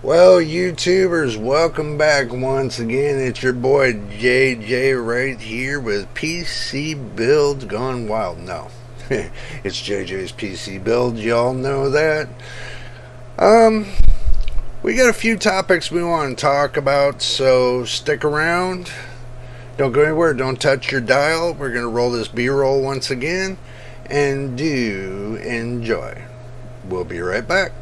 Well, YouTubers, welcome back once again. It's your boy JJ right here with PC Builds Gone Wild. No, it's JJ's PC Builds. Y'all know that. We got a few topics we want to talk about, so stick around. Don't go anywhere. Don't touch your dial. We're going to roll this B-roll once again, and do enjoy. We'll be right back.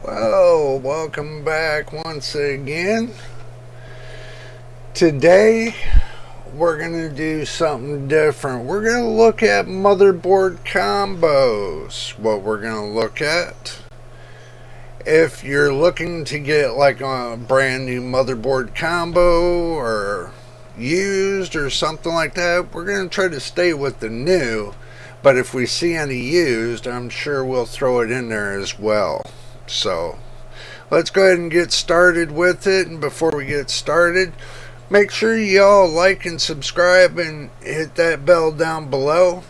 Well, welcome back once again. Today, we're going to do something different. We're going to look at motherboard combos. What we're going to look at. If you're looking to get like a brand new motherboard combo or used or something like that, we're going to try to stay with the new. But if we see any used, I'm sure we'll throw it in there as well. So let's go ahead and get started with it. And before we get started, make sure y'all like and subscribe and hit that bell down below.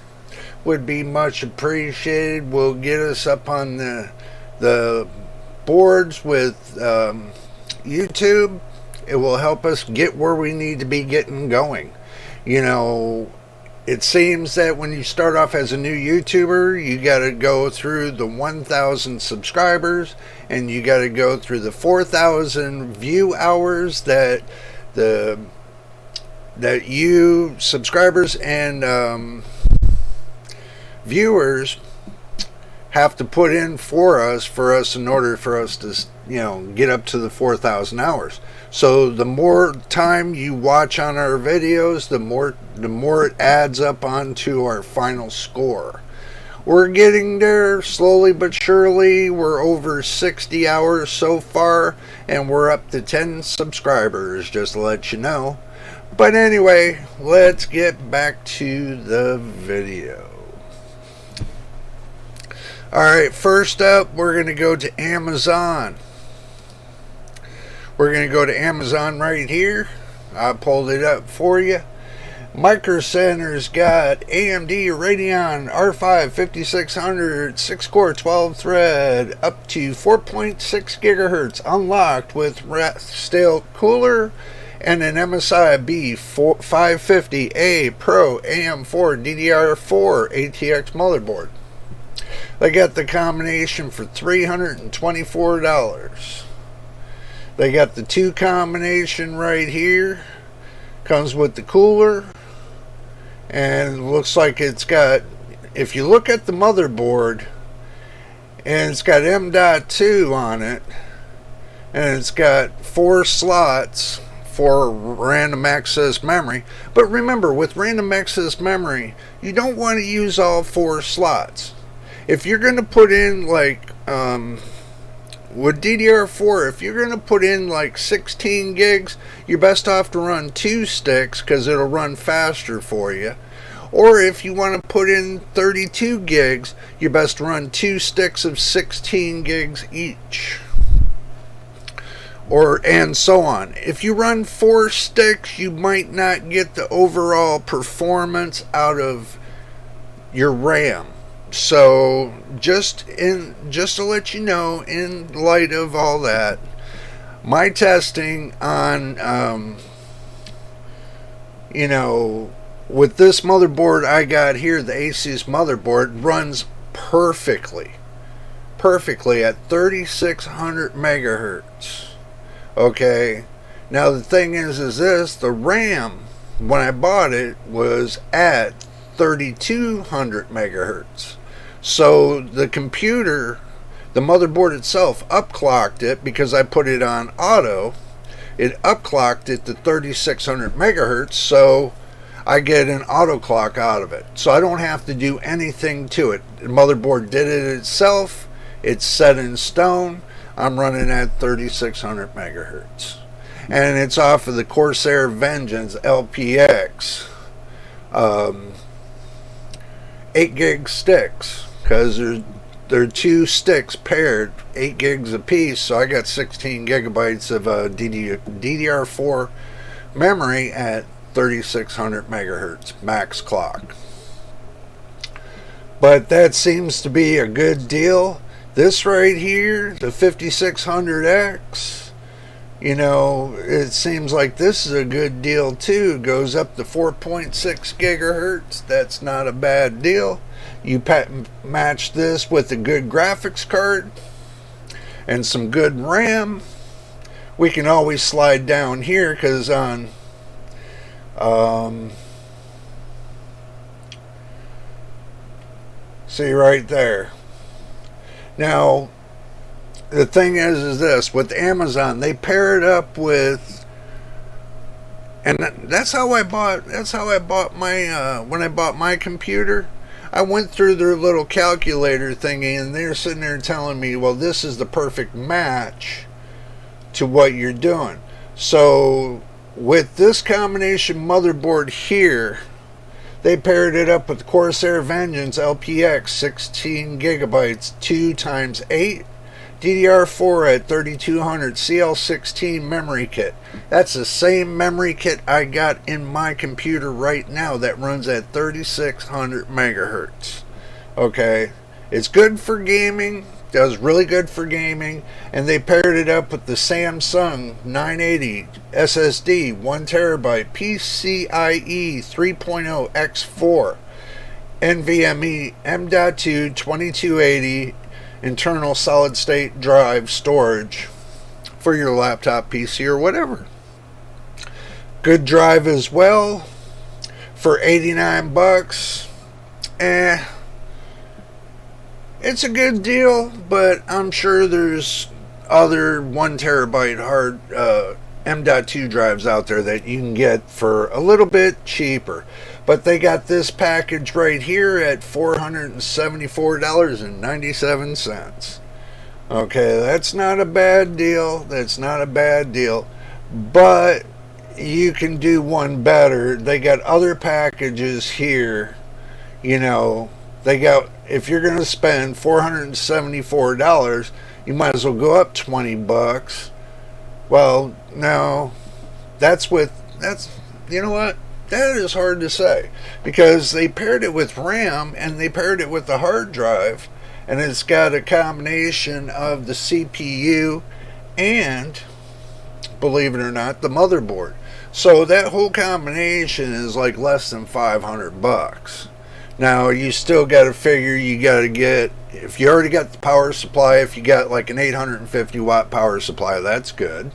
Would be much appreciated. Will get us up on the boards with YouTube. It will help us get where we need to be getting going. You know, it seems that when you start off as a new YouTuber, you got to go through the 1,000 subscribers and you got to go through the 4,000 view hours that you subscribers and viewers have to put in for us in order for us to, you know, get up to the 4,000 hours. So the more time you watch on our videos, the more it adds up onto our final score. We're getting there slowly but surely. We're over 60 hours so far, and we're up to 10 subscribers, just to let you know. But anyway, let's get back to the video. Alright, first up, we're going to go to Amazon. We're going to go to Amazon right here. I pulled it up for you. Micro Center's got AMD Radeon R5 5600 6-core 12-thread up to 4.6 gigahertz unlocked with stale cooler and an MSI B550A Pro AM4 DDR4 ATX motherboard. They got the combination for $324. They got the two combination right here. Comes with the cooler. And it looks like it's got, if you look at the motherboard, and it's got M.2 on it, and it's got 4 slots for random access memory. But remember, with random access memory, you don't want to use all 4 slots. If you're going to put in like with DDR4, if you're going to put in like 16 gigs, you're best off to run 2 sticks because it'll run faster for you. Or if you want to put in 32 gigs, you're best to run 2 sticks of 16 gigs each. And so on. If you run 4 sticks, you might not get the overall performance out of your RAM. So just to let you know, in light of all that, my testing on you know, with this motherboard I got here, the asus motherboard runs perfectly at 3600 megahertz. Okay, now the thing is this, the RAM when I bought it was at 3200 megahertz. So the computer, the motherboard itself, upclocked it because I put it on auto. It upclocked it to 3600 megahertz, so I get an auto clock out of it. So I don't have to do anything to it. The motherboard did it itself. It's set in stone. I'm running at 3600 megahertz. and it's off of the Corsair Vengeance LPX 8 gig sticks, because they're 2 sticks paired, 8 gigs a piece, so I got 16 gigabytes of DDR4 memory at 3600 megahertz max clock. But that seems to be a good deal. This right here, the 5600X, you know, it seems like this is a good deal too. Goes up to 4.6 gigahertz. That's not a bad deal. You match this with a good graphics card and some good RAM. We can always slide down here, because on see right there. Now the thing is this, with Amazon, they pair it up with, and that's how I bought my when I bought my computer. I went through their little calculator thingy, and they're sitting there telling me, well, this is the perfect match to what you're doing. So with this combination motherboard here, they paired it up with Corsair Vengeance LPX 16 gigabytes 2x8 DDR4 at 3200 CL16 memory kit. That's the same memory kit I got in my computer right now that runs at 3600 megahertz. Okay, it's good for gaming, does really good for gaming, and they paired it up with the Samsung 980 SSD 1 terabyte PCIe 3.0 X4 NVMe M.2 2280 internal solid state drive storage for your laptop, PC, or whatever. Good drive as well for 89 bucks. It's a good deal, but I'm sure there's other 1 terabyte hard M.2 drives out there that you can get for a little bit cheaper. But they got this package right here at $474.97. Okay, that's not a bad deal. That's not a bad deal. But you can do one better. They got other packages here. You know, they got, if you're going to spend $474, you might as well go up 20 bucks. Well, no, you know what? That is hard to say, because they paired it with RAM and they paired it with the hard drive, and it's got a combination of the CPU and, believe it or not, the motherboard. So that whole combination is like less than 500 bucks. Now you still got to figure, you got to get, if you already got the power supply, if you got like an 850 watt power supply, that's good.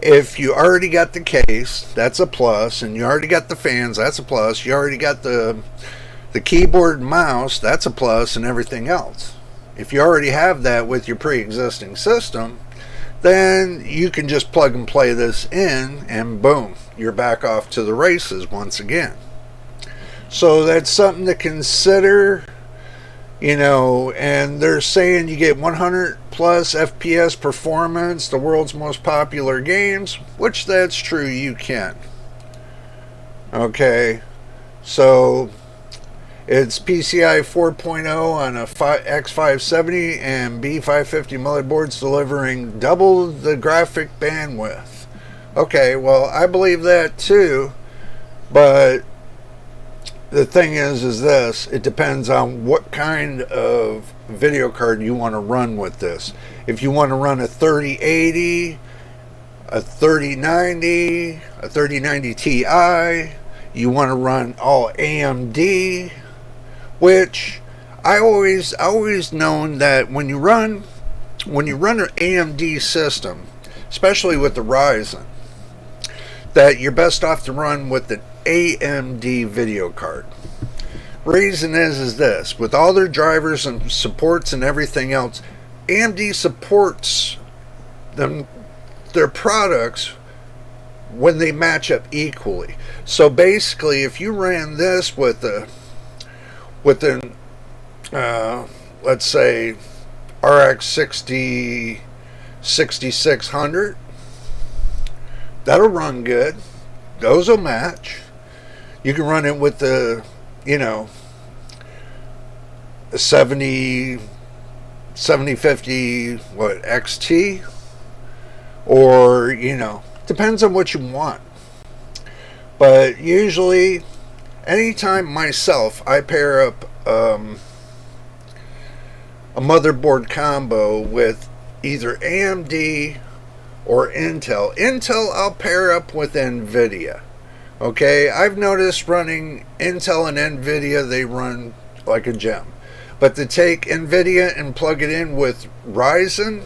If you already got the case, that's a plus, and you already got the fans, that's a plus. You already got the keyboard and mouse, that's a plus, and everything else. If you already have that with your pre-existing system, then you can just plug and play this in, and boom, you're back off to the races once again. So that's something to consider. You know, and they're saying you get 100 plus FPS performance, the world's most popular games, which that's true, you can. Okay, so it's PCI 4.0 on a X570 and B550 motherboards, delivering double the graphic bandwidth. Okay, well, I believe that too, but the thing is this, it depends on what kind of video card you want to run with this. If you want to run a 3080, a 3090, a 3090 Ti, you want to run all AMD, which I always known that when you run an AMD system, especially with the Ryzen, that you're best off to run with the AMD video card. Reason is this, with all their drivers and supports and everything else, AMD supports their products when they match up equally. So basically, if you ran this with an let's say RX 6600, That'll run good. Those will match. You can run it with the, you know, 70, 7050, what, XT? Or, you know, depends on what you want. But usually, anytime myself, I pair up a motherboard combo with either AMD or Intel. Intel I'll pair up with NVIDIA. Okay, I've noticed running Intel and NVIDIA, they run like a gem. But to take NVIDIA and plug it in with Ryzen,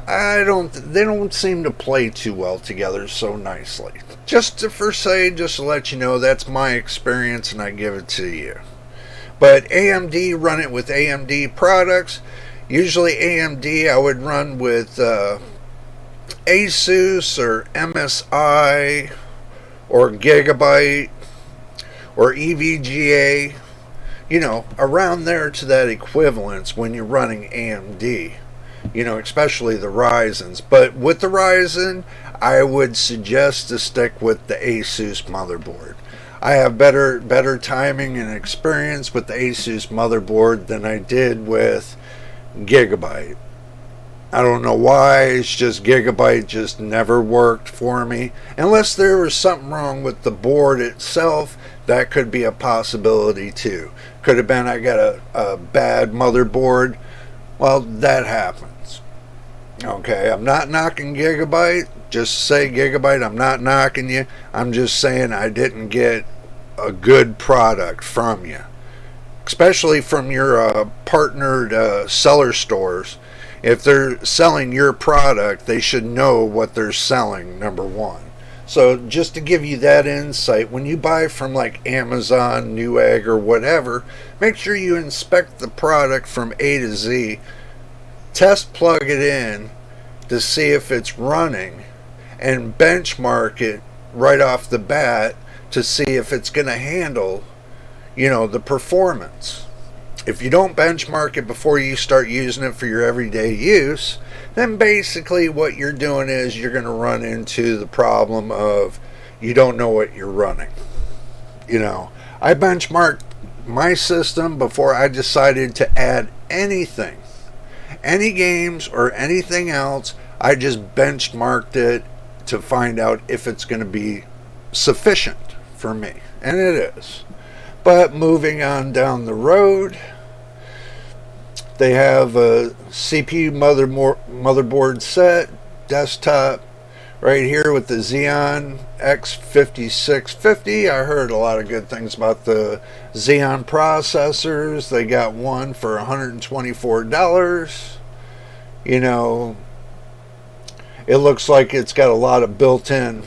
they don't seem to play too well together so nicely. Just to let you know, that's my experience and I give it to you. But AMD, run it with AMD products. Usually AMD I would run with asus or MSI or Gigabyte or EVGA, you know, around there to that equivalence when you're running AMD, you know, especially the Ryzens. But with the Ryzen, I would suggest to stick with the asus motherboard. I have better timing and experience with the asus motherboard than I did with Gigabyte. I don't know why, it's just Gigabyte just never worked for me. Unless there was something wrong with the board itself, that could be a possibility too. Could have been I got a bad motherboard. Well, that happens. Okay, I'm not knocking Gigabyte. Just say Gigabyte, I'm not knocking you. I'm just saying I didn't get a good product from you. Especially from your partnered seller stores. If they're selling your product, they should know what they're selling, number one. So just to give you that insight, when you buy from like Amazon, Newegg, or whatever, make sure you inspect the product from A to Z. Test plug it in to see if it's running and benchmark it right off the bat to see if it's going to handle, you know, the performance. If you don't benchmark it before you start using it for your everyday use, then basically what you're doing is you're going to run into the problem of you don't know what you're running. You know, I benchmarked my system before I decided to add anything, any games or anything else. I just benchmarked it to find out if it's going to be sufficient for me, and it is. But moving on down the road, they have a CPU motherboard set, desktop, right here with the Xeon X5650. I heard a lot of good things about the Xeon processors. They got one for $124. You know, it looks like it's got a lot of built-in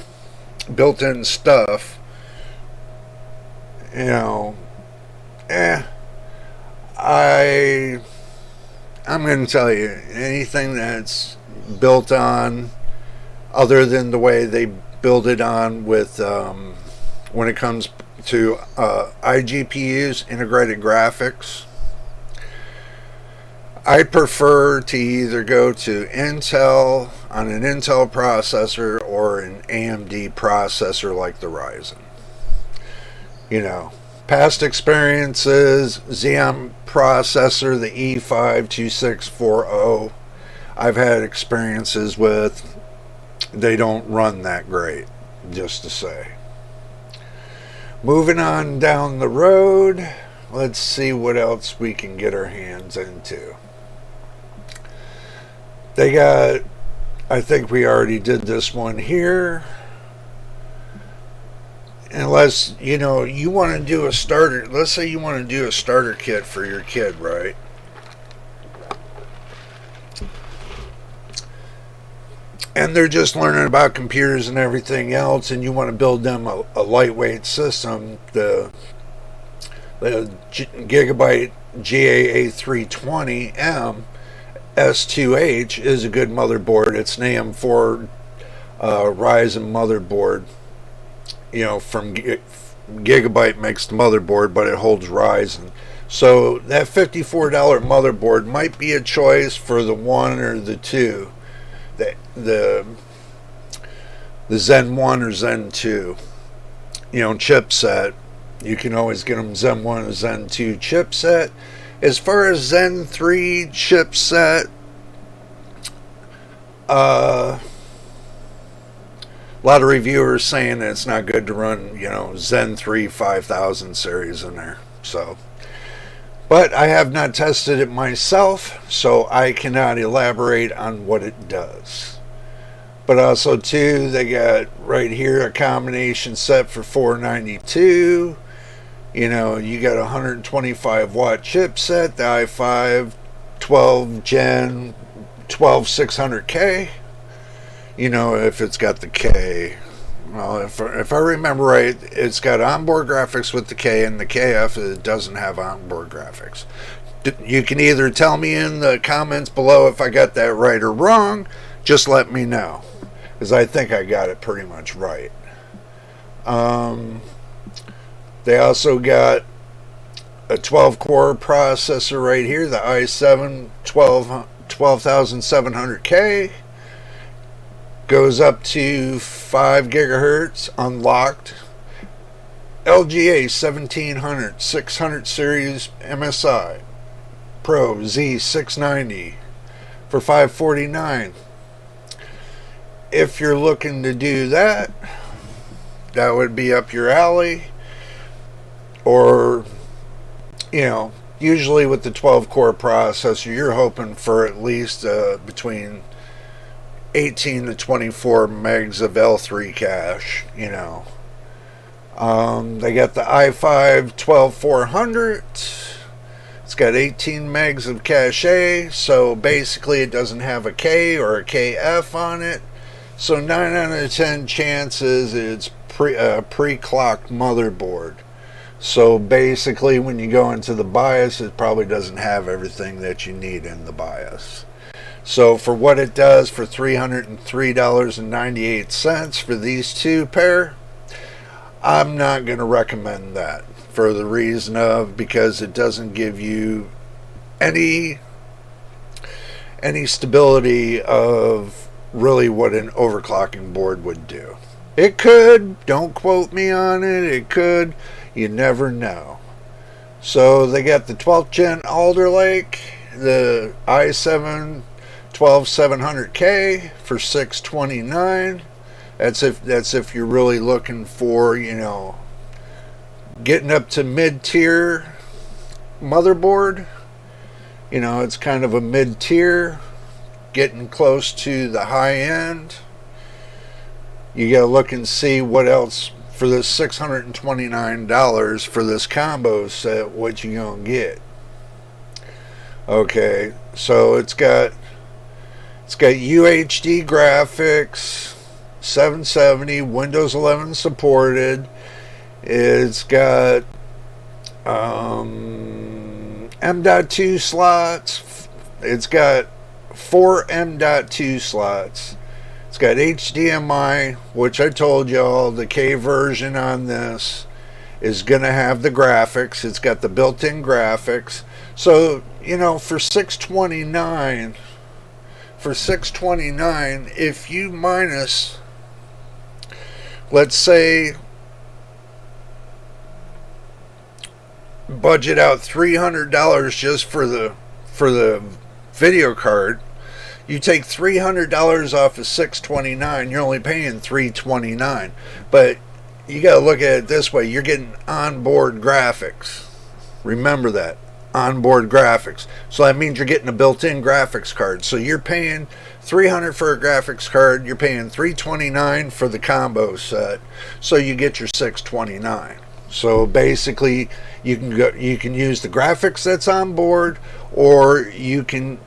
stuff. You know, I'm going to tell you, anything that's built on, other than the way they build it on with, when it comes to iGPUs, integrated graphics, I prefer to either go to Intel on an Intel processor or an AMD processor like the Ryzen. You know, past experiences, Xeon processor, the E52640, I've had experiences with, they don't run that great, just to say. Moving on down the road, let's see what else we can get our hands into. They got, I think we already did this one here. Unless, you know, you want to do a starter, let's say you want to do a starter kit for your kid, right? And they're just learning about computers and everything else, and you want to build them a lightweight system. The Gigabyte GAA320M S2H is a good motherboard. It's an AM4 Ryzen motherboard. You know, from Gigabyte makes the motherboard, but it holds Ryzen. So that $54 motherboard might be a choice for the one or the two. The the Zen 1 or Zen 2, chipset. You can always get them Zen 1 or Zen 2 chipset. As far as Zen 3 chipset, a lot of reviewers saying that it's not good to run, Zen 3 5000 series in there. So, but I have not tested it myself, so I cannot elaborate on what it does. But also too, they got right here a combination set for $492. You got a 125 watt chipset, the i5 12 Gen 12600K. If it's got the K. Well, if I remember right, it's got onboard graphics with the K, and the KF it doesn't have onboard graphics. You can either tell me in the comments below if I got that right or wrong. Just let me know, because I think I got it pretty much right. They also got a 12 core processor right here, the i7 12700K. Goes up to 5 gigahertz unlocked. LGA 1700 600 series MSI Pro Z690 for $549. If you're looking to do that, that would be up your alley. Or, usually with the 12 core processor, you're hoping for at least between 18 to 24 megs of L3 cache. They got the i5 12400. It's got 18 megs of cache, so basically it doesn't have a K or a KF on it. So 9 out of 10 chances it's pre-clocked motherboard. So basically when you go into the BIOS, it probably doesn't have everything that you need in the BIOS. So for what it does, for $303.98 for these two pair, I'm not going to recommend that, for the reason of, because it doesn't give you any stability of really what an overclocking board would do. It could, don't quote me on it, it could, you never know. So they got the 12th gen Alder Lake, the i7 12700K for $629. That's if you're really looking for, getting up to mid-tier motherboard. It's kind of a mid-tier, getting close to the high end. You gotta look and see what else for this $629 for this combo set, what you gonna get. Okay, so it's got UHD graphics, 770, Windows 11 supported. It's got M.2 slots. It's got 4 M.2 slots. It's got HDMI, which I told y'all the K version on this is going to have the graphics. It's got the built-in graphics. So, for $629, if you minus, let's say, budget out $300 just for the video card, you take $300 off of $629, you're only paying $329. But you got to look at it this way: you're getting onboard graphics. Remember that. Onboard graphics. So that means you're getting a built-in graphics card. So you're paying $300 for a graphics card, you're paying $329 for the combo set, so you get your $629. So basically you can use the graphics that's on board, or you can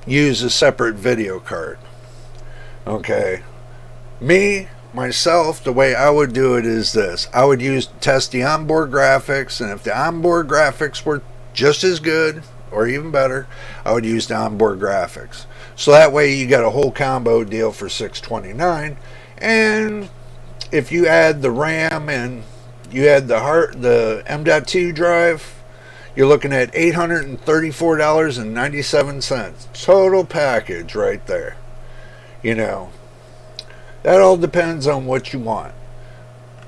use a separate video card. Okay, myself, the way I would do it is this: I would test the onboard graphics, and if the onboard graphics were just as good or even better, I would use the onboard graphics. So that way you got a whole combo deal for $629. And if you add the RAM and you add the M.2 drive, you're looking at $834.97 total package right there. That all depends on what you want.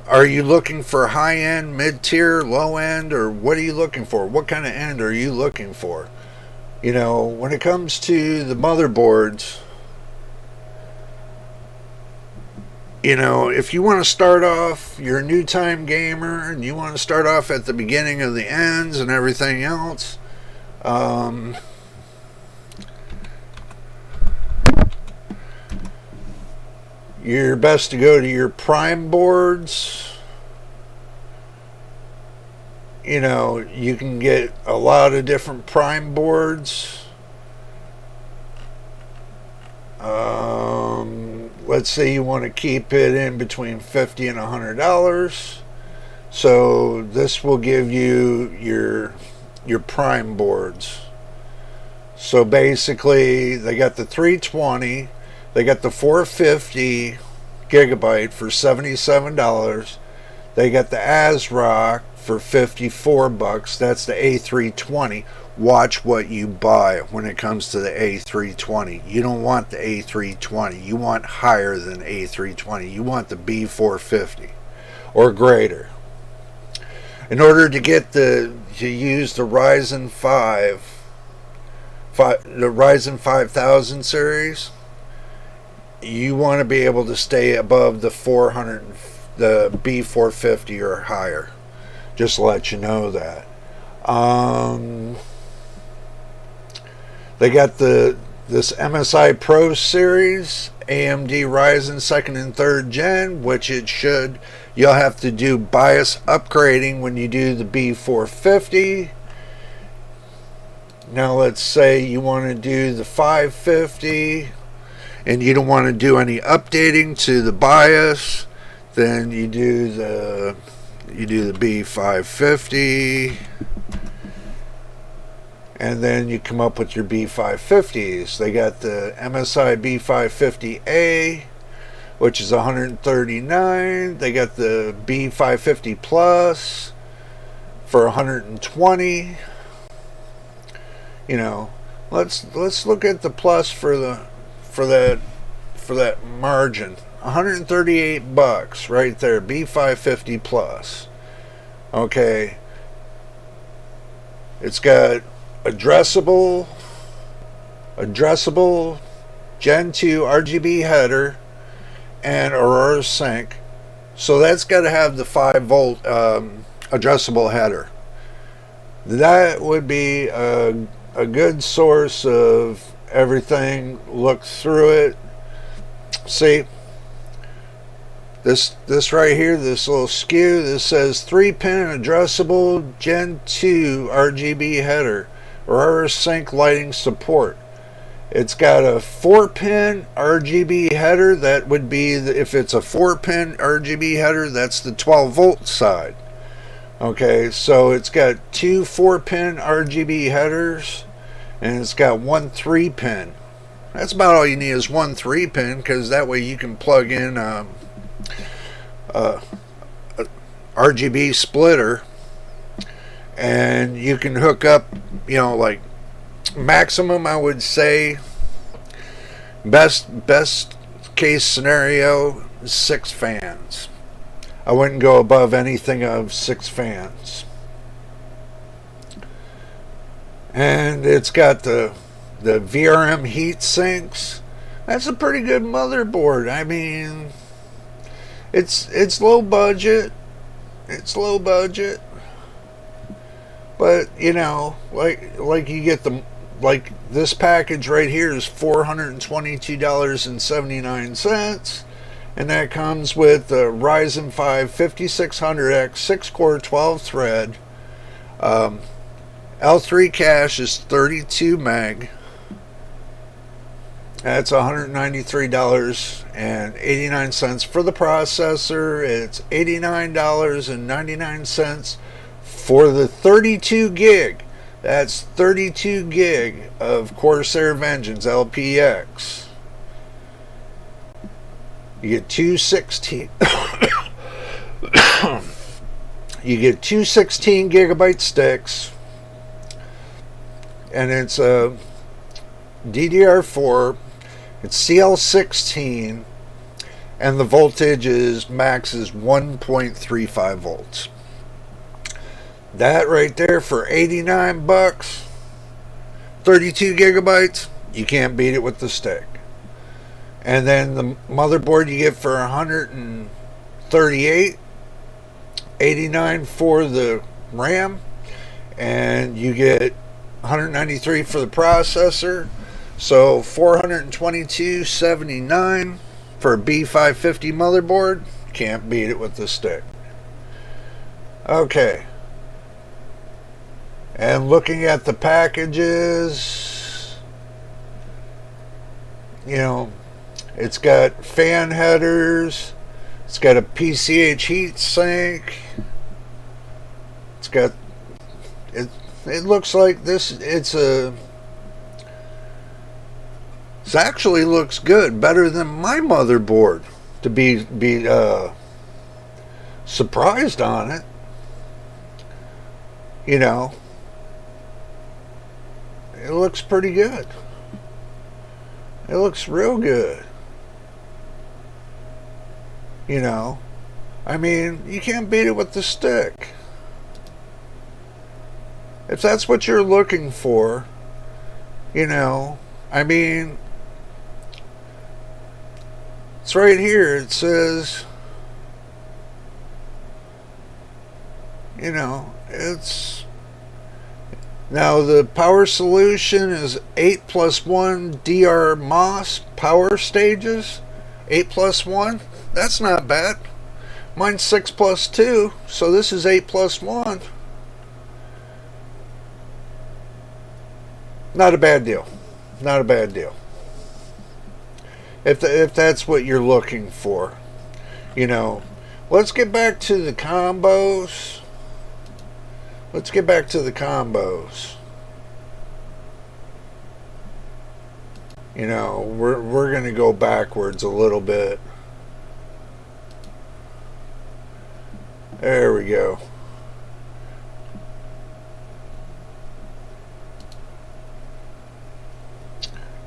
Are you looking for high end, mid tier, low end, or what are you looking for? What kind of end are you looking for? You know, when it comes to the motherboards, you know, if you want to start off, you're a new time gamer and you want to start off at the beginning of the ends and everything else, you're best to go to your prime boards. You know, you can get a lot of different prime boards. Let's say you want to keep it in between $50 and $100. So this will give you your prime boards. So basically, they got the 320, they got the 450 gigabyte for $77. They got the ASRock for $54. That's the A320. Watch what you buy when it comes to the A320. You don't want the A320. You want higher than A320. You want the B450 or greater. In order to get to use the Ryzen 5000 series, you want to be able to stay above the B450 or higher. Just to let you know that. They got this MSI Pro series, AMD Ryzen 2nd and 3rd gen, which you'll have to do BIOS upgrading when you do the B450. Now let's say you want to do the 550 and you don't want to do any updating to the BIOS, then you do the B550, and then you come up with your B550s. They got the MSI B550A, which is $139. They got the B550 Plus for $120. You know, let's look at the Plus for that margin. $138 right there, B550 Plus. Okay, it's got addressable Gen 2 RGB header and Aurora Sync, so that's got to have the 5-volt addressable header. That would be a good source of everything. Look through it. See, this right here, this little skew, this says 3-pin addressable Gen 2 RGB header, Aurora Sync lighting support. It's got a 4-pin RGB header. That would be if it's a 4-pin RGB header, that's the 12-volt side. Okay, so it's got 2 4-pin RGB headers, and it's got 1 3-pin. That's about all you need is 1 3-pin, because that way you can plug in a RGB splitter, and you can hook up, you know, like maximum, I would say, best case scenario, 6 fans. I wouldn't go above anything of 6 fans. And it's got the VRM heat sinks. That's a pretty good motherboard. I mean, it's low budget. It's low budget. But, you know, like you get like this package right here is $422.79, and that comes with the Ryzen 5 5600X 6-core 12-thread. L3 cache is 32 meg. That's $193.89 for the processor. It's $89.99 for the 32 gig. That's 32 gig of Corsair Vengeance LPX. You get two 16 you get two 16 gigabyte sticks, and it's a DDR4. It's CL16, and the voltage is max is 1.35 volts. That right there for 89 bucks, 32 gigabytes, you can't beat it with the stick. And then the motherboard you get for 138, 89 for the RAM, and you get 193 for the processor. So 422.79 for a B550 motherboard. Can't beat it with the stick. Okay. And looking at the packages, you know, it's got fan headers, it's got a PCH heat sink, it's got, it looks like this, it actually looks good, better than my motherboard, to be surprised on it, you know. It looks pretty good. It looks real good. You know, I mean, you can't beat it with the stick. If that's what you're looking for, you know, I mean, it's right here. It says, you know, it's, now the power solution is 8+1 DR MOS power stages. 8+1. That's not bad. Mine's 6+2, so this is 8+1. Not a bad deal. Not a bad deal. If that's what you're looking for, you know. Let's get back to the combos. Let's get back to the combos. You know, we're going to go backwards a little bit. There we go.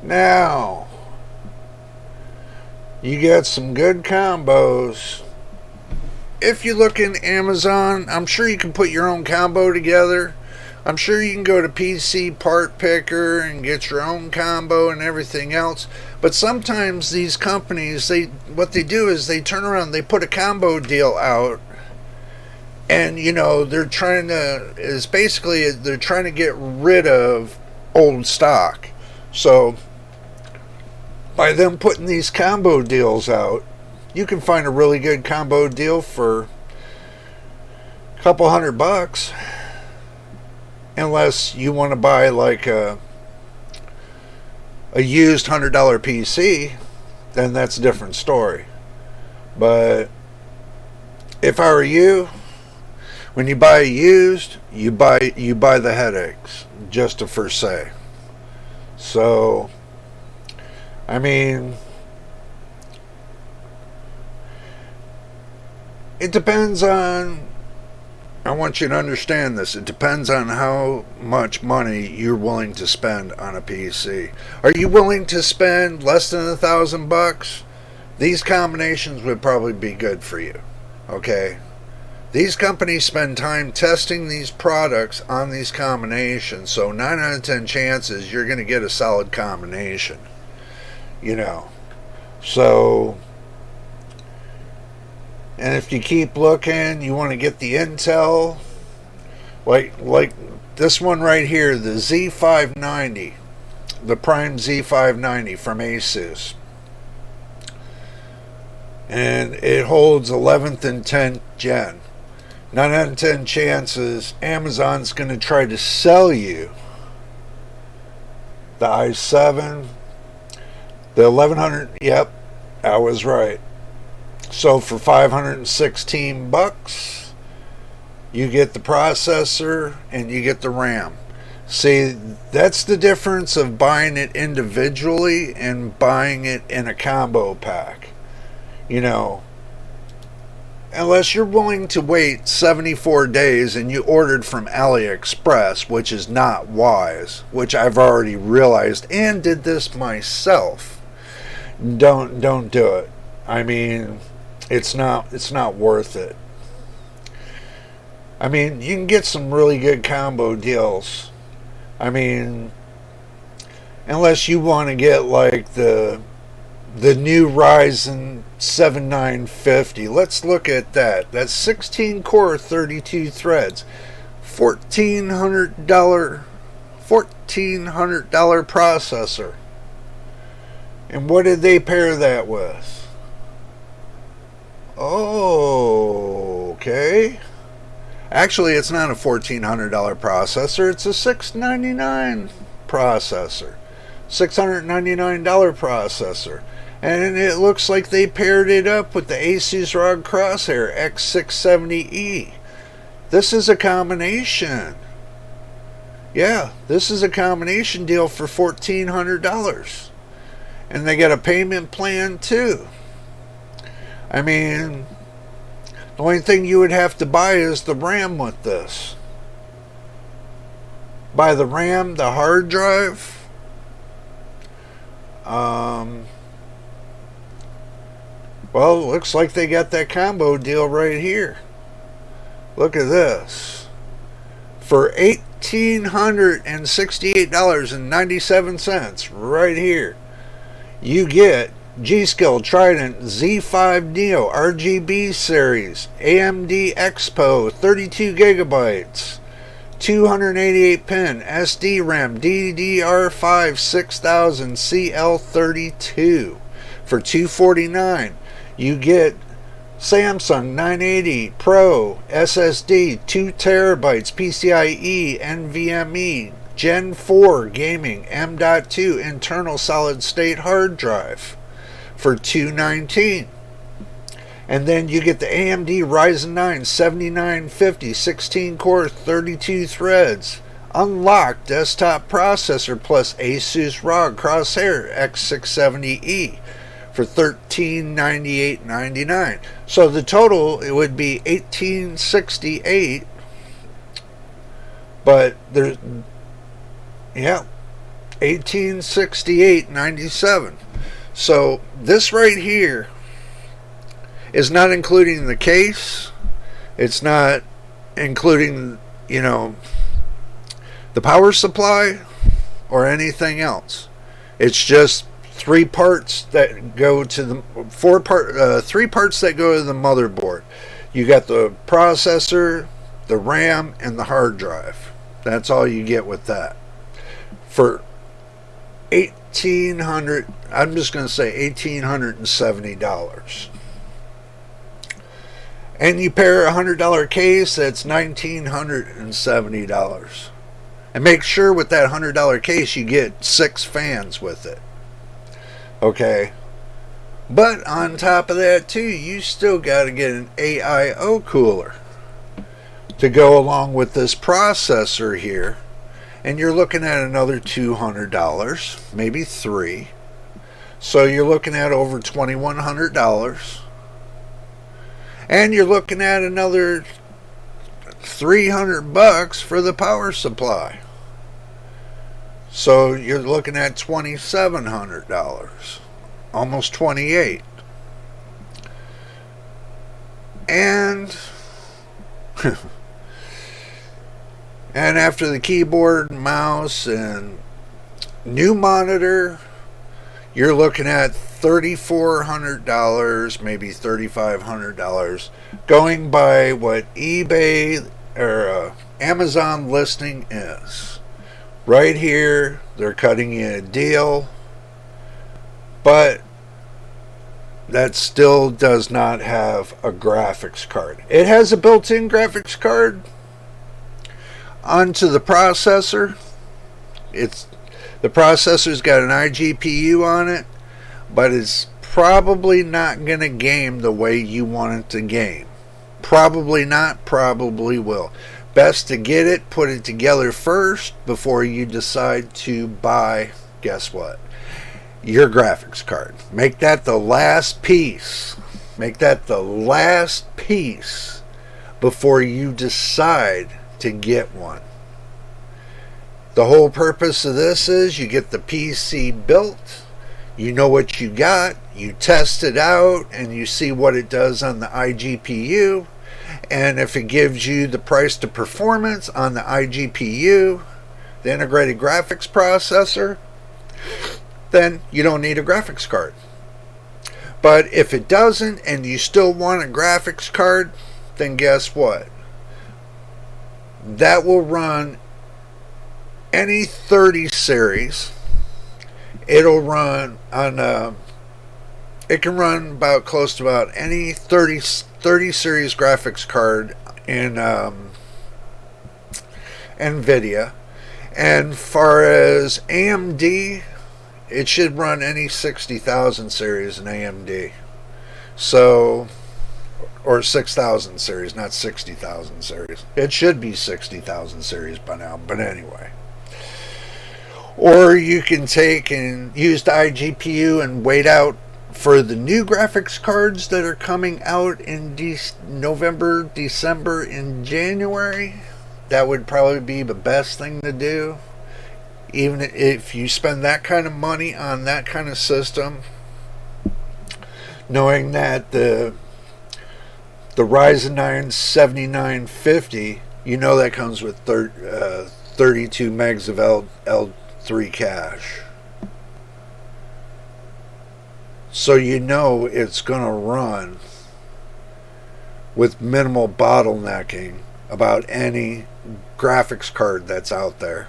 Now, you got some good combos. If you look in Amazon, I'm sure you can put your own combo together. I'm sure you can go to PC Part Picker and get your own combo and everything else. But sometimes these companies, what they do is they turn around, they put a combo deal out, and you know, they're trying to get rid of old stock. So by them putting these combo deals out, you can find a really good combo deal for a couple $100, unless you want to buy like a used $100 PC, then that's a different story. But if I were you, when you buy used, you buy the headaches, just to first say. So, I mean, it depends on, I want you to understand this, it depends on how much money you're willing to spend on a PC. Are you willing to spend less than $1,000? These combinations would probably be good for you. Okay? These companies spend time testing these products on these combinations, so 9 out of 10 chances you're going to get a solid combination. You know. So, and if you keep looking, you want to get the Intel, like this one right here, the Z590, the Prime Z590 from Asus. And it holds 11th and 10th gen. 9 out of 10 chances Amazon's going to try to sell you the i7, the 1100, yep, I was right. So for $516, you get the processor and you get the RAM. See, that's the difference of buying it individually and buying it in a combo pack. You know, unless you're willing to wait 74 days and you ordered from AliExpress, which is not wise, which I've already realized and did this myself. Don't do it. I mean, it's not worth it. I mean, you can get some really good combo deals. I mean, unless you want to get like the new Ryzen 7950. Let's look at that. That's 16 core, 32 threads, $1,400 processor. And what did they pair that with? Oh, okay. Actually, it's not a $1,400 processor. It's a $699 processor. $699 processor. And it looks like they paired it up with the asus ROG Crosshair X670E. This is a combination. Yeah, this is a combination deal for $1,400. And they got a payment plan too. I mean, the only thing you would have to buy is the RAM with this. Buy the RAM, the hard drive. Well, it looks like they got that combo deal right here. Look at this. For $1,868.97 right here, you get G-Skill Trident Z5 Neo RGB series, AMD Expo 32 gigabytes, 288 pin SD RAM DDR5 6000 CL32 for $249. You get Samsung 980 Pro SSD 2 terabytes PCIe NVMe Gen 4 gaming M.2 internal solid state hard drive for $219. And then you get the AMD Ryzen 9 7950 16 core 32 threads unlocked desktop processor plus asus ROG Crosshair X670E for $1,398.99. So the total, it would be $1,868, but there's, yeah, $1,868.97. So this right here is not including the case. It's not including, you know, the power supply or anything else. It's just three parts that go to the three parts that go to the motherboard. You got the processor, the RAM, and the hard drive. That's all you get with that. For $1,800, I'm just going to say $1,870. And you pair a $100 case, that's $1,970. And make sure with that $100 case you get 6 fans with it. Okay. But on top of that too, you still got to get an AIO cooler to go along with this processor here. And you're looking at another $200, maybe $3. So you're looking at over $2,100. And you're looking at another $300 for the power supply. So you're looking at $2,700, almost $2,800. And and after the keyboard, mouse, and new monitor, you're looking at $3,400, maybe $3,500, going by what eBay or Amazon listing is. Right here, they're cutting you a deal, but that still does not have a graphics card. It has a built-in graphics card onto the processor. The processor's got an iGPU on it, but it's probably not going to game the way you want it to game. Probably not, probably will. Best to get it, put it together first before you decide to buy, guess what? Your graphics card. Make that the last piece. Make that the last piece before you decide to get one. The whole purpose of this is you get the PC built, You know what you got, you test it out, and you see what it does on the iGPU. And if it gives you the price to performance on the iGPU, the integrated graphics processor, then you don't need a graphics card. But if it doesn't and you still want a graphics card, then guess what? That will run any 30 series. It'll run on it can run about close to about any 30 series graphics card in NVIDIA. And far as AMD, it should run any 60,000 series in AMD. So, or 6,000 series, not 60,000 series. It should be 60,000 series by now, but anyway. Or you can take and use the iGPU and wait out for the new graphics cards that are coming out in November, December, and January. That would probably be the best thing to do. Even if you spend that kind of money on that kind of system, knowing that the Ryzen 9 7950, you know that comes with 32 megs of L3 cache. So you know it's going to run with minimal bottlenecking about any graphics card that's out there.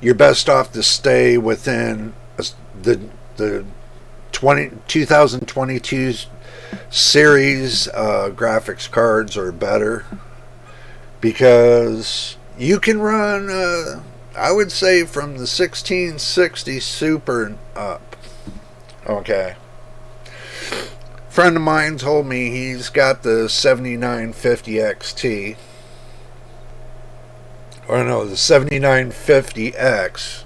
You're best off to stay within the 2022 series graphics cards or better, because you can run I would say from the 1660 Super and up. Okay. Friend of mine told me he's got the 7950 XT. Or no, the 7950X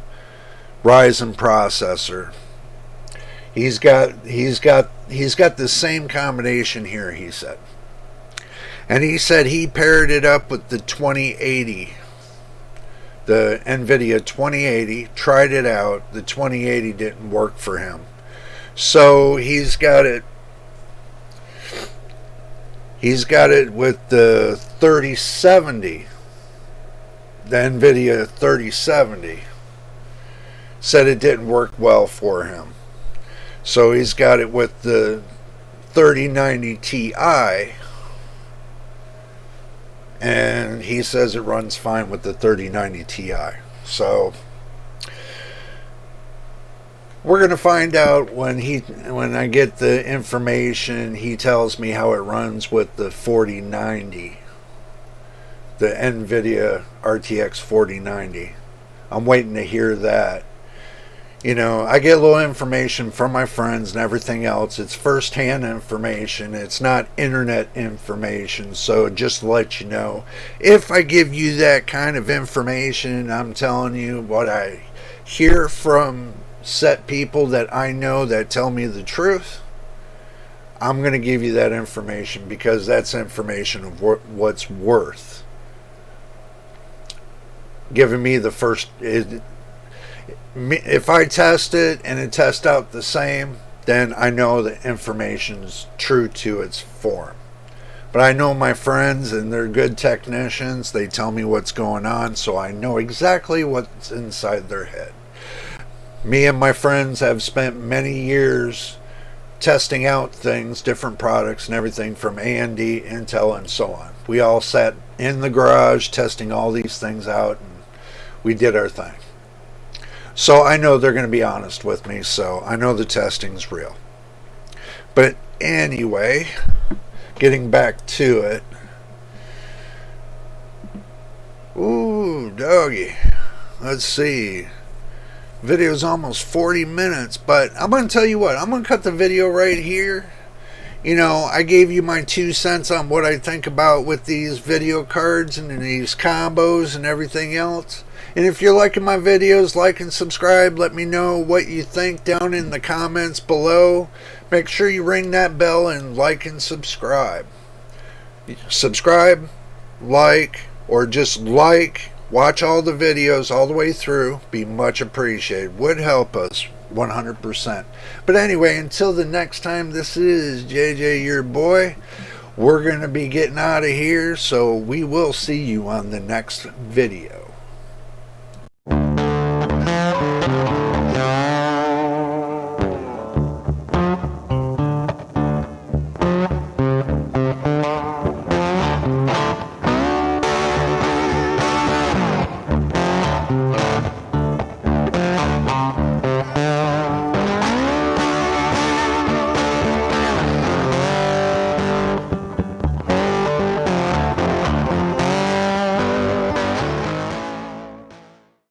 Ryzen processor. He's got the same combination here, he said. And he said he paired it up with the 2080. The NVIDIA 2080, tried it out. The 2080 didn't work for him. So he's got it with the 3070. The NVIDIA 3070. Said it didn't work well for him. So he's got it with the 3090 Ti. And he says it runs fine with the 3090 Ti. So we're going to find out when I get the information. He tells me how it runs with the 4090, the NVIDIA RTX 4090. I'm waiting to hear that. You know, I get a little information from my friends and everything else. It's first-hand information. It's not internet information. So just to let you know, if I give you that kind of information, I'm telling you what I hear from set people that I know that tell me the truth. I'm going to give you that information because that's information of what's worth giving me the first. If I test it and it tests out the same, then I know the information is true to its form. But I know my friends and they're good technicians. They tell me what's going on, so I know exactly what's inside their head. Me and my friends have spent many years testing out things, different products and everything from AMD, Intel, and so on. We all sat in the garage testing all these things out, and we did our thing. So I know they're going to be honest with me, so I know the testing's real. But anyway, getting back to it. Ooh, doggy. Let's see. Video's almost 40 minutes, but I'm going to tell you what. I'm going to cut the video right here. You know, I gave you my 2 cents on what I think about with these video cards and these combos and everything else. And if you're liking my videos, like and subscribe. Let me know what you think down in the comments below. Make sure you ring that bell and like and subscribe. Subscribe, like, or just like, Watch all the videos all the way through. Be much appreciated. Would help us 100%. But anyway, until the next time, this is JJ, your boy. We're going to be getting out of here, so we will see you on the next video.